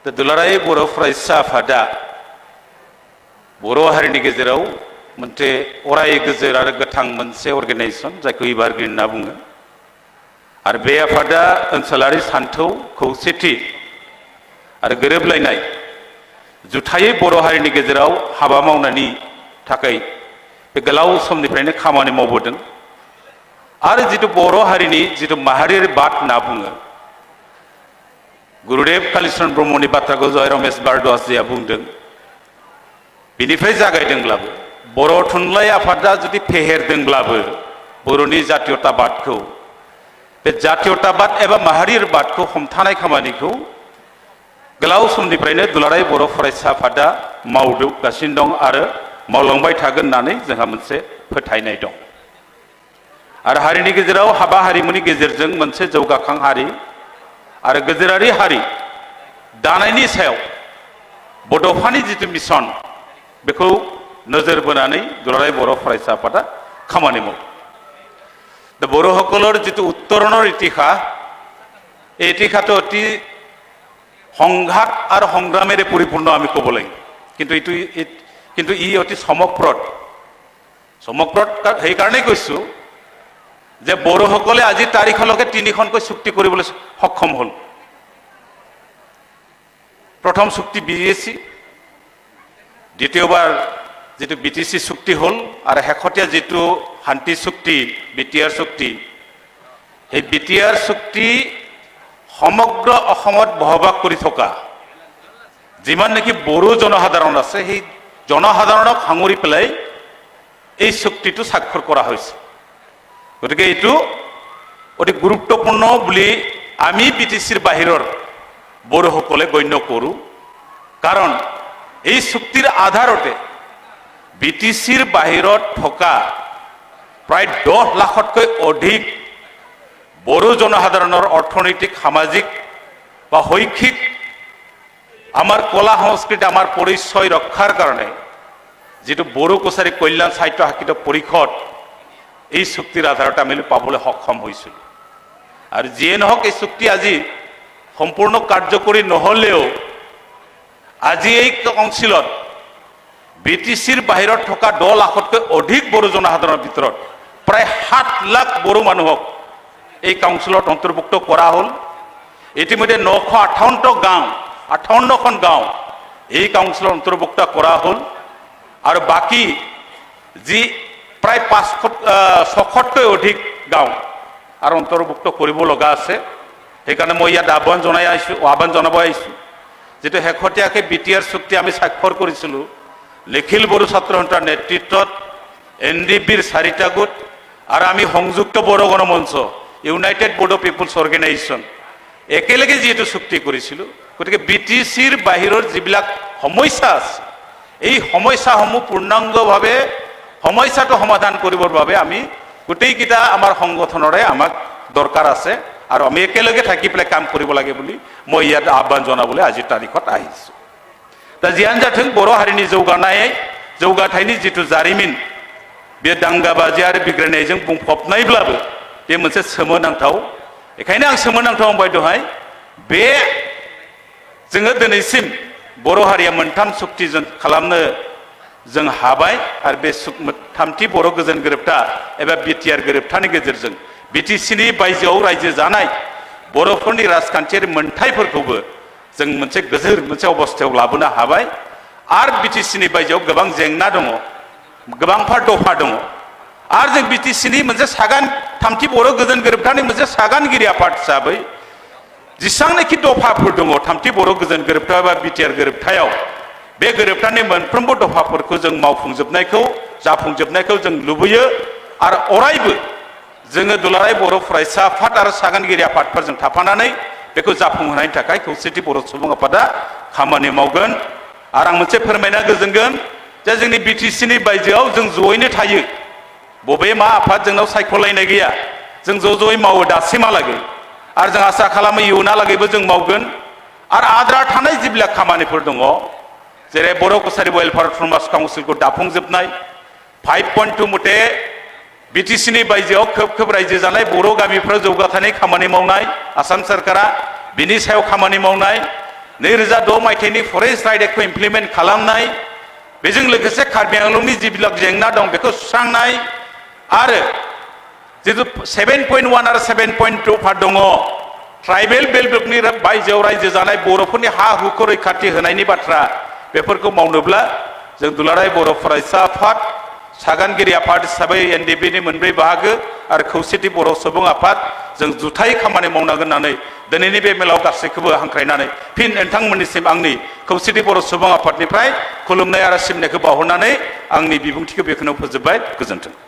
दुलाराय बर' फरायसा आफादा बर' हारिनि गेजेराव मोनसे अराय गोजोर आरो गोथां मोनसे अर्गेनाइजेसन जायखौ एभारग्रिन होनना बुङो आरो बे आफादा ओनसोलारि सान्थौ खौसेथि आरो गोरोबलायनाय जुथायै बर' हारिनि गेजेराव हाबा मावनायनि थाखाय बे गोलाव समनिफ्रायनो खामानि मावबोदों आरो जितु बर' हारिनि जितु माहारियारि बाद होनना बुङो गुरुदेव कालीचरण ब्रह्मनि बाथ्राखौ जय रमेश भारद्वाजजिया बुंदों बिनिफ्राय जागायदोंब्लाबो बर' थुनलाइ आफादा जुदि फेहेरदोंब्लाबो बर'नि जातीयताबादखौ बे जातीयताबाद एबा माहारियारि बादखौ हमथानाय खामानिखौ गोलाव समनिफ्रायनो दुलाराय बर' फरायसा आफादा मावगासिनो दं आरो मावलांबाय थागोन होननानै जोंहा मोनसे फोथायनाय दं आरो हारिनि गेजेराव हाबा हारिमुनि गेजेरजों मोनसे जौगाखां हारि आरो गेजेरारि हारि दानायनि सायाव बड'फानि जितु मिशन बेखौ नोजोर बोनानै दुलाराय बर' फरायसा आफादा खामानि मावो दा बर' सकলৰ जितु উত্তৰণৰ ইতিহাস এই ইতিহাসটো অতি সংঘাত আৰু সংগ্ৰামেৰে পৰিপূৰ্ণ আমি ক'ব লাগিব কিন্তু ই অতি চমকপ্ৰদ সেইকাৰণেই কৈছোঁ যে বড়োসকলে আজি তাৰিখলৈকে 3খনকৈ চুক্তি কৰিবলৈ সক্ষম হ'ল প্ৰথম চুক্তি BSc দ্বিতীয়বাৰ যেটো BTC চুক্তি হ'ল আৰু শেহতীয়া যেটো শান্তি চুক্তি BTR চুক্তি এই BTR চুক্তি সমগ্ৰ অসমত বহবাস কৰি থকা যিমান নেকি বড়ো জনসাধাৰণ আছে সেই জনসাধাৰণক সাঙুৰি পেলাই এই চুক্তিটো স্বাক্ষৰ কৰা হৈছে গতিকে এইটো অতি গুৰুত্বপূৰ্ণ বুলি আমি BTCৰ বাহিৰৰ বড়োসকলে গণ্য কৰোঁ কাৰণ এই চুক্তিৰ আধাৰতে BTCৰ বাহিৰত থকা প্ৰায় 10 লাখতকৈ অধিক বড়ো জনসাধাৰণৰ অৰ্থনৈতিক সামাজিক বা শৈক্ষিক আমাৰ কলা সংস্কৃতি আমাৰ পৰিচয় ৰক্ষাৰ কাৰণে যেটো বড়ো কছাৰী কল্যাণ সাহিত্য শাসিত পৰিষদ এই চুক্তিৰ আধাৰত আমি পাবলৈ সক্ষম হৈছিল আৰু যিয়ে নহওক এই চুক্তি আজি সম্পূৰ্ণ কাৰ্যকৰী নহলেও আজি এই কাউন্সিলত BTCৰ বাহিৰত থকা 10 লাখতকৈ অধিক বড়ো জনসাধাৰণৰ ভিতৰত প্ৰায় 7 লাখ বড়ো মানুহক এই কাউন্সিলত অন্তৰ্ভুক্ত কৰা হ'ল ইতিমধ্যে 958খন গাঁও এই কাউন্সিলত অন্তৰ্ভুক্ত কৰা হ'ল আৰু বাকি যি প্ৰায় 600তকৈ অধিক গাঁও আৰু অন্তৰ্ভুক্ত কৰিব লগা আছে সেইকাৰণে মই ইয়াত আহ্বান জনাব আহিছোঁ যেটো শেহতীয়াকৈ BTR চুক্তি আমি স্বাক্ষৰ কৰিছিলোঁ নিখিল বড়ো ছাত্ৰ সন্থাৰ নেতৃত্বত NDBৰ 4টা গোট আৰু আমি সংযুক্ত বড়ো গণমঞ্চ ইউনাইটেড বড়ো পিপলছ অৰ্গেনাইজেশ্যন একেলগে যেটো চুক্তি কৰিছিলোঁ গতিকে BTCৰ বাহিৰৰ যিবিলাক সমস্যা আছে এই সমস্যাসমূহ পূৰ্ণাংগভাৱে সমস্যাটো সমাধান কৰিবৰ বাবে আমি গোটেইকেইটা আমাৰ সংগঠনৰে আমাক দৰকাৰ আছে আৰু আমি একেলগে থাকি পেলাই কাম কৰিব লাগে বুলি মই ইয়াত আহ্বান জনাবলৈ আজিৰ তাৰিখত আহিছোঁ दा जियानो जाथों बर' हारिनि जौगाथायनि जितु जारिमिन बे दांगाबाजि आरो बिग्रायनायजों बुंफबनायब्लाबो बे मोनसे सोमोनांथाव बेखायनो आं सोमोनांथाव बुंबाय दहाय बे जोङो दिनैसिम बर' हारिया मोनथाम चुक्ति जों खालामनो जों हाबाय आरो बे थामथि बर' गोजोन गोरोबथा एबा BTR गोरोबथानि गेजेरजों BTCनि बायजोआव रायजो जानाय बर'फोरनि राजखान्थियारि मोनथायफोरखौबो जों मोनसे गोजोर मोनसे अबस्थायाव लाबोनो हाबाय आरो BTCनि बायजोआव गोबां जेंना दङ गोबांफोर दफा दङ आरो जों BTCनि मोनसे थामथि बर' गोजोन गोरोबथानि मोनसे सागानगिरि आफाद हिसाबै जेसांनाखि दफाफोर दङ थामथि बर' गोजोन गोरोबथा एबा BTR गोरोबथायाव बे गोरोबथानि मोनफ्रोमबो दफाफोरखौ जों जाफुंजोबनायखौ जों लुबैयो आरो अरायबो जोङो दुलाराय बर' फरायसा आफाद आरो सागानगिरि आफादफोरजों थाफानानै बेखौ जाफुंहोनायनि थाखाय खौसेथि बर' सुबुं आफादा खामानि मावगोन आरो आं मोनसे फोरमायना गोजोनगोन जे जोंनि BTCनि बायजोआव जों जयैनो थायो बबे मा आफाद जोंनाव सायख'लायनाय गैया जों ज'यै मावो दासिमहालागै आरो जों आसा खालामो इयुनहालागैबो जों मावगोन आरो आद्रा थानाय जिबिला खामानिफोर दङ जेरै बर' कछारी वेलफेयार प्रम'शन काउन्सिलखौ दाफुंजोबनाय 5.2 मथे BTCनि बायजोआव खोब रायजो जानाय बर' गामिफोराव जौगाथायनि खामानि मावनाय आसाम सरकारा बिनि सायाव खामानि मावनाय 2006 मायथाइनि फरेस्ट राइट एक्टखौ इमप्लिमेन्ट खालामनाय बेजों लोगोसे कार्बि आंलंनि जिबिलाक जेंना दं बेखौ सुस्रांनाय आरो जितु 7.1 आरो 7.2 पार्ट दङ ट्राइबेल बेल्टनि बायजोआव रायजो जानाय बर'फोरनि हा हुखौ रैखाथि होनायनि बाथ्रा बेफोरखौ मावनोब्ला जों दुलाराय बर' फरायसा आफाद सागानगिरि आफाद हिसाबै एनडिपिनि मोनब्रै बाहागो आरो खौसेथि बर' सुबुं आफाद जों जुथायै खामानि मावनांगोन होननानै दिनैनि बे मेलाव गासैखौबो हांख्रायनानै फिन नोंथांमोननिसिम आंनि खौसेथि बर' सुबुं आफादनिफ्राय खुलुमनाय आरो सिबिनायखौ बावहरनानै आंनि बिबुंथिखौ बेखौनो फोजोबबाय। गोजोन्थों।